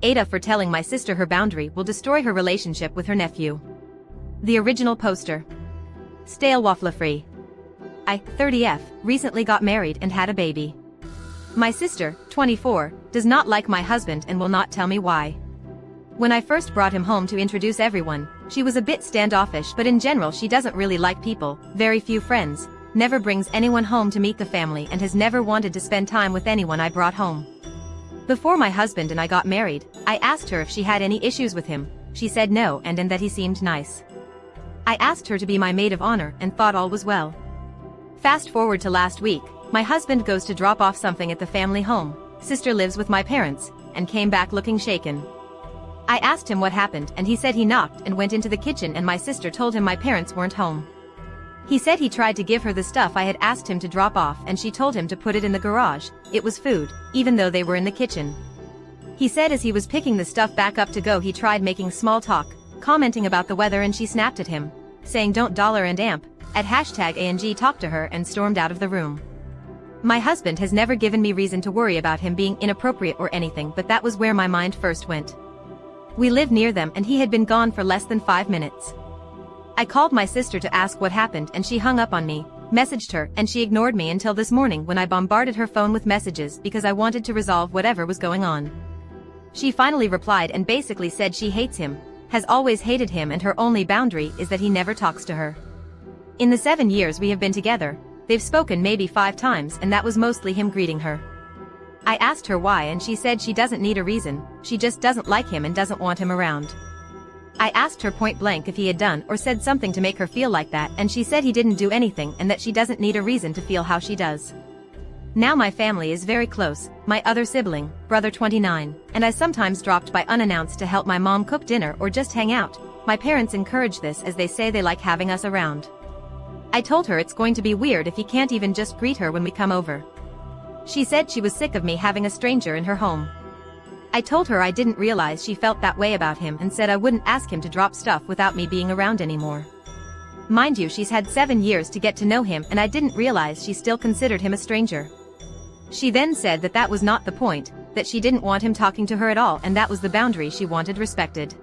AITA for telling my sister her boundary will destroy her relationship with her nephew. The original poster. Stale waffle free. I, 30F, recently got married and had a baby. My sister, 24, does not like my husband and will not tell me why. When I first brought him home to introduce everyone, she was a bit standoffish, but in general she doesn't really like people, very few friends, never brings anyone home to meet the family, and has never wanted to spend time with anyone I brought home. Before my husband and I got married, I asked her if she had any issues with him. She said no and that he seemed nice. I asked her to be my maid of honor and thought all was well. Fast forward to last week, my husband goes to drop off something at the family home. Sister lives with my parents, and came back looking shaken. I asked him what happened and he said he knocked and went into the kitchen and my sister told him my parents weren't home. He said he tried to give her the stuff I had asked him to drop off and she told him to put it in the garage. It was food, even though they were in the kitchen. He said as he was picking the stuff back up to go he tried making small talk, commenting about the weather, and she snapped at him, saying don't dollar and amp, at #ANG talked to her and stormed out of the room. My husband has never given me reason to worry about him being inappropriate or anything, but that was where my mind first went. We live near them and he had been gone for less than 5 minutes. I called my sister to ask what happened and she hung up on me, messaged her, and she ignored me until this morning when I bombarded her phone with messages because I wanted to resolve whatever was going on. She finally replied and basically said she hates him, has always hated him, and her only boundary is that he never talks to her. In the 7 years we have been together, they've spoken maybe 5 times and that was mostly him greeting her. I asked her why and she said she doesn't need a reason, she just doesn't like him and doesn't want him around. I asked her point blank if he had done or said something to make her feel like that, and she said he didn't do anything and that she doesn't need a reason to feel how she does. Now my family is very close, my other sibling, brother 29, and I sometimes dropped by unannounced to help my mom cook dinner or just hang out. My parents encourage this as they say they like having us around. I told her it's going to be weird if he can't even just greet her when we come over. She said she was sick of me having a stranger in her home. I told her I didn't realize she felt that way about him and said I wouldn't ask him to drop stuff without me being around anymore. Mind you, she's had 7 years to get to know him and I didn't realize she still considered him a stranger. She then said that that was not the point, that she didn't want him talking to her at all and that was the boundary she wanted respected.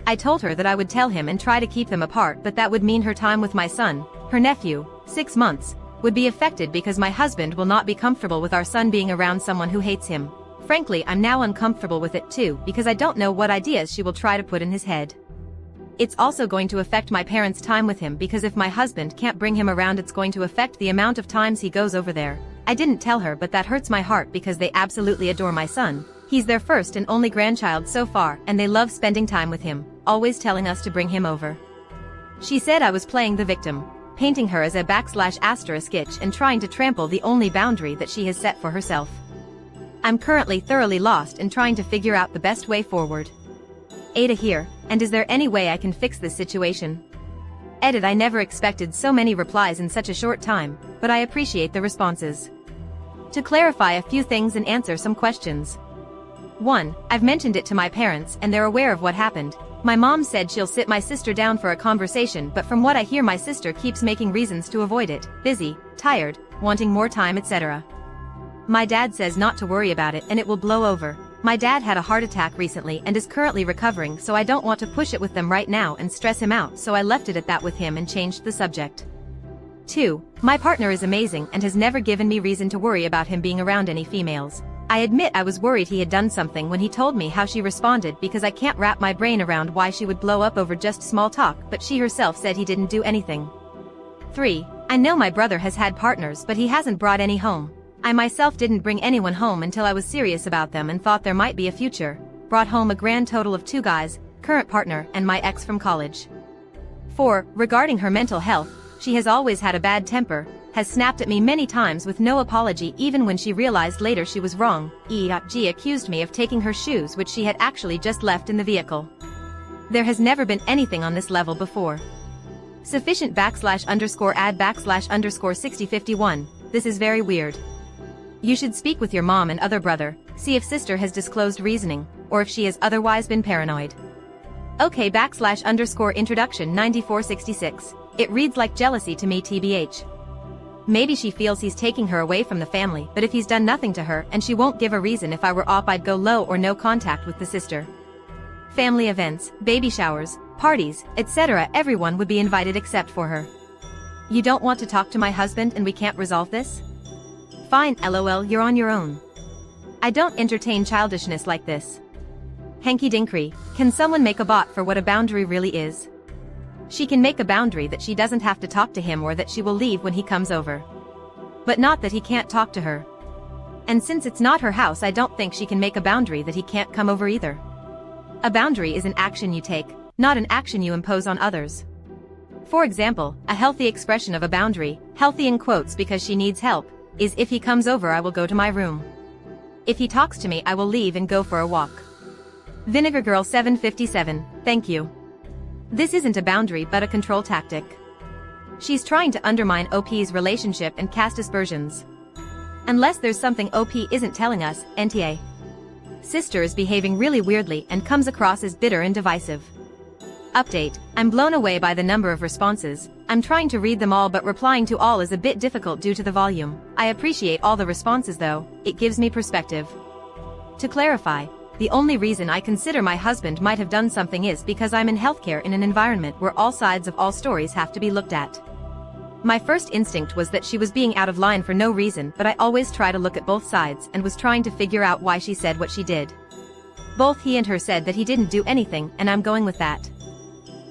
I told her that I would tell him and try to keep them apart, but that would mean her time with my son, her nephew, 6 months, would be affected because my husband will not be comfortable with our son being around someone who hates him. Frankly, I'm now uncomfortable with it too because I don't know what ideas she will try to put in his head. It's also going to affect my parents' time with him because if my husband can't bring him around it's going to affect the amount of times he goes over there. I didn't tell her, but that hurts my heart because they absolutely adore my son. He's their first and only grandchild so far and they love spending time with him, always telling us to bring him over. She said I was playing the victim, painting her as a **itch and trying to trample the only boundary that she has set for herself. I'm currently thoroughly lost and trying to figure out the best way forward. AITA here, and is there any way I can fix this situation? Edit. I never expected so many replies in such a short time, but I appreciate the responses. To clarify a few things and answer some questions. 1. I've mentioned it to my parents and they're aware of what happened. My mom said she'll sit my sister down for a conversation, but from what I hear my sister keeps making reasons to avoid it, busy, tired, wanting more time, etc. My dad says not to worry about it and it will blow over. My dad had a heart attack recently and is currently recovering, so I don't want to push it with them right now and stress him out, so I left it at that with him and changed the subject. 2. My partner is amazing and has never given me reason to worry about him being around any females. I admit I was worried he had done something when he told me how she responded because I can't wrap my brain around why she would blow up over just small talk, but she herself said he didn't do anything. 3. I know my brother has had partners but he hasn't brought any home. I myself didn't bring anyone home until I was serious about them and thought there might be a future. Brought home a grand total of 2 guys, current partner and my ex from college. 4. Regarding her mental health, she has always had a bad temper, has snapped at me many times with no apology even when she realized later she was wrong. She accused me of taking her shoes which she had actually just left in the vehicle. There has never been anything on this level before. Sufficient \_add \_6051, this is very weird. You should speak with your mom and other brother, see if sister has disclosed reasoning, or if she has otherwise been paranoid. Okay \_introduction 9466, it reads like jealousy to me tbh. Maybe she feels he's taking her away from the family, but if he's done nothing to her and she won't give a reason, if I were off I'd go low or no contact with the sister. Family events, baby showers, parties, etc. everyone would be invited except for her. You don't want to talk to my husband and we can't resolve this? Fine, lol, you're on your own. I don't entertain childishness like this. Hanky dinkry, can someone make a bot for what a boundary really is? She can make a boundary that she doesn't have to talk to him or that she will leave when he comes over. But not that he can't talk to her. And since it's not her house, I don't think she can make a boundary that he can't come over either. A boundary is an action you take, not an action you impose on others. For example, a healthy expression of a boundary, healthy in quotes because she needs help, is if he comes over I will go to my room. If he talks to me I will leave and go for a walk. Vinegar Girl 757, thank you. This isn't a boundary but a control tactic. She's trying to undermine OP's relationship and cast aspersions. Unless there's something OP isn't telling us, NTA. Sister is behaving really weirdly and comes across as bitter and divisive. Update, I'm blown away by the number of responses. I'm trying to read them all but replying to all is a bit difficult due to the volume. I appreciate all the responses though, it gives me perspective. To clarify, the only reason I consider my husband might have done something is because I'm in healthcare in an environment where all sides of all stories have to be looked at. My first instinct was that she was being out of line for no reason, but I always try to look at both sides and was trying to figure out why she said what she did. Both he and her said that he didn't do anything, and I'm going with that.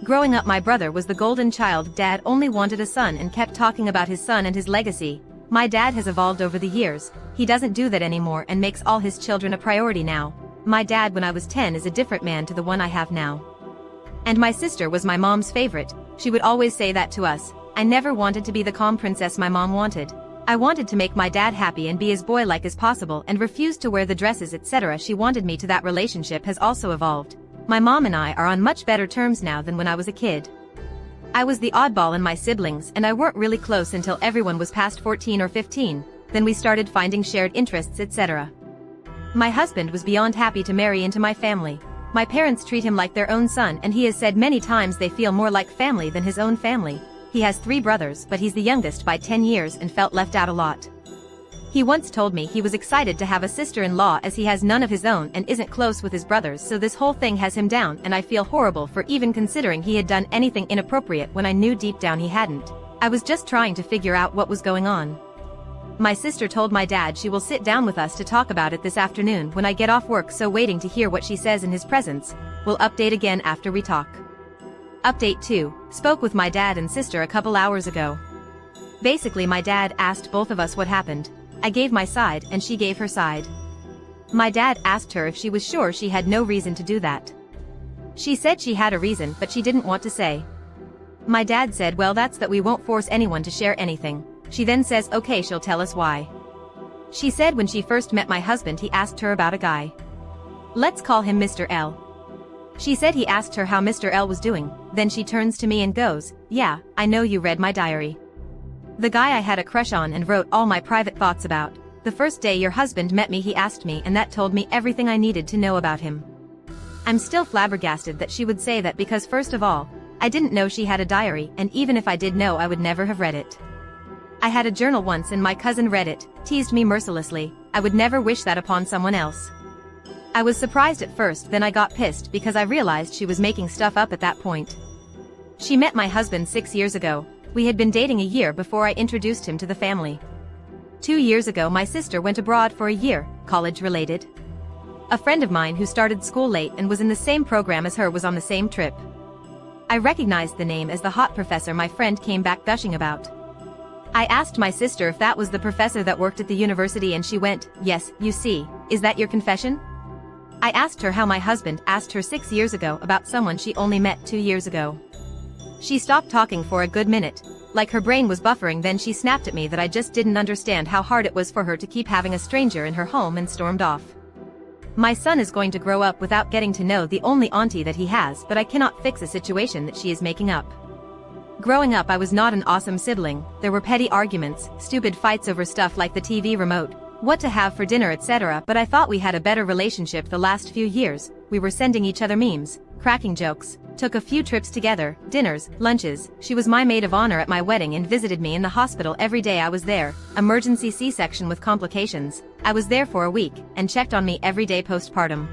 Growing up, my brother was the golden child. Dad only wanted a son and kept talking about his son and his legacy. My dad has evolved over the years. He doesn't do that anymore and makes all his children a priority now. My dad when I was 10 is a different man to the one I have now. And my sister was my mom's favorite. She would always say that to us. I never wanted to be the calm princess my mom wanted. I wanted to make my dad happy and be as boy-like as possible and refused to wear the dresses etc. she wanted me to. That relationship has also evolved. My mom and I are on much better terms now than when I was a kid. I was the oddball in my siblings and I weren't really close until everyone was past 14 or 15, then we started finding shared interests etc. My husband was beyond happy to marry into my family. My parents treat him like their own son and he has said many times they feel more like family than his own family. He has 3 brothers but he's the youngest by 10 years and felt left out a lot. He once told me he was excited to have a sister-in-law as he has none of his own and isn't close with his brothers, so this whole thing has him down and I feel horrible for even considering he had done anything inappropriate when I knew deep down he hadn't. I was just trying to figure out what was going on. My sister told my dad she will sit down with us to talk about it this afternoon when I get off work, so waiting to hear what she says in his presence. We'll update again after we talk. Update 2, spoke with my dad and sister a couple hours ago. Basically my dad asked both of us what happened. I gave my side and she gave her side. My dad asked her if she was sure she had no reason to do that. She said she had a reason but she didn't want to say. My dad said well that's that we won't force anyone to share anything. She then says okay she'll tell us why. She said when she first met my husband he asked her about a guy. Let's call him Mr. L. She said he asked her how Mr. L was doing, then she turns to me and goes, yeah, I know you read my diary. The guy I had a crush on and wrote all my private thoughts about. The first day your husband met me he asked me and that told me everything I needed to know about him. I'm still flabbergasted that she would say that because first of all, I didn't know she had a diary and even if I did know I would never have read it. I had a journal once and my cousin read it, teased me mercilessly. I would never wish that upon someone else. I was surprised at first, then I got pissed because I realized she was making stuff up at that point. She met my husband 6 years ago. We had been dating a year before I introduced him to the family. 2 years ago my sister went abroad for a year, college related. A friend of mine who started school late and was in the same program as her was on the same trip. I recognized the name as the hot professor my friend came back gushing about. I asked my sister if that was the professor that worked at the university and she went, yes, you see, is that your confession? I asked her how my husband asked her 6 years ago about someone she only met 2 years ago. She stopped talking for a good minute, like her brain was buffering, then she snapped at me that I just didn't understand how hard it was for her to keep having a stranger in her home and stormed off. My son is going to grow up without getting to know the only auntie that he has, but I cannot fix a situation that she is making up. Growing up I was not an awesome sibling. There were petty arguments, stupid fights over stuff like the TV remote, what to have for dinner etc. But I thought we had a better relationship the last few years. We were sending each other memes, cracking jokes, Took a few trips together, dinners, lunches. She was my maid of honor at my wedding and visited me in the hospital every day I was there. Emergency C-section with complications. I was there for a week, and checked on me every day postpartum.